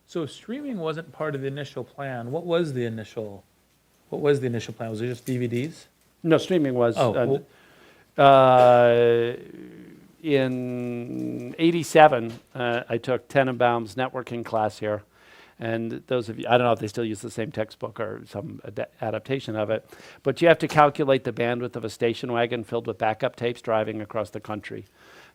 So streaming wasn't part of the initial plan. What was the initial plan? Was it just DVDs? No, streaming was. Oh, In '87, I took Tenenbaum's networking class here. And those of you, I don't know if they still use the same textbook or some adaptation of it, but you have to calculate the bandwidth of a station wagon filled with backup tapes driving across the country.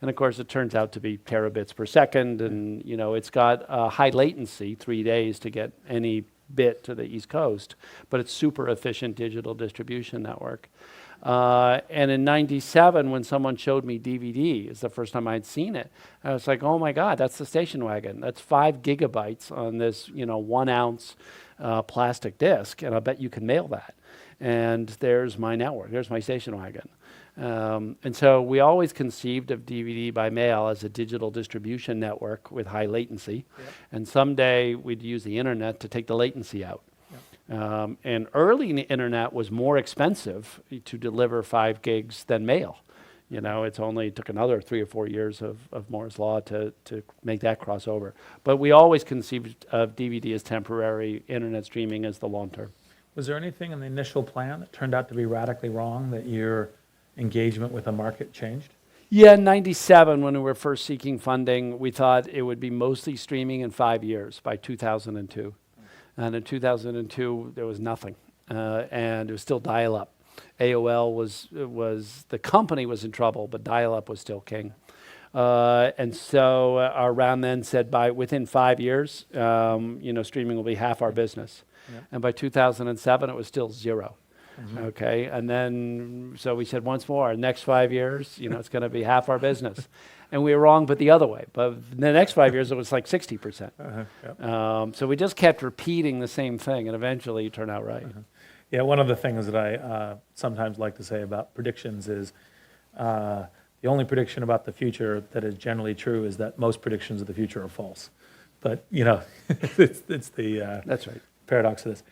And of course, it turns out to be terabits per second, and it's got high latency, 3 days to get any bit to the East Coast, but it's super efficient digital distribution network. And in '97, when someone showed me DVD, it's the first time I'd seen it. I was like, oh my God, that's the station wagon. That's 5 gigabytes on this, 1 ounce plastic disc, and I bet you can mail that. And there's my network, there's my station wagon. And so we always conceived of DVD by mail as a digital distribution network with high latency. Yep. And someday we'd use the internet to take the latency out. And early in the internet was more expensive to deliver 5 gigs than mail. It's only took another 3 or 4 years of Moore's law to make that crossover. But we always conceived of DVD as temporary, internet streaming as the long term. was there anything in the initial plan that turned out to be radically wrong that your engagement with the market changed? Yeah, in '97, when we were first seeking funding, we thought it would be mostly streaming in 5 years by 2002. And in 2002, there was nothing, and it was still dial-up. AOL was the company was in trouble, but dial-up was still king. And so our round then said within 5 years, streaming will be half our business. Yeah. And by 2007, it was still 0. Mm-hmm. Okay, and then so we said once more, next 5 years, it's going to be half our business. And we were wrong, but the other way. But the next 5 years, it was like 60%. Yep. So we just kept repeating the same thing, and eventually it turned out right. Yeah, one of the things that I sometimes like to say about predictions is the only prediction about the future that is generally true is that most predictions of the future are false. But, it's the That's right. paradox of this.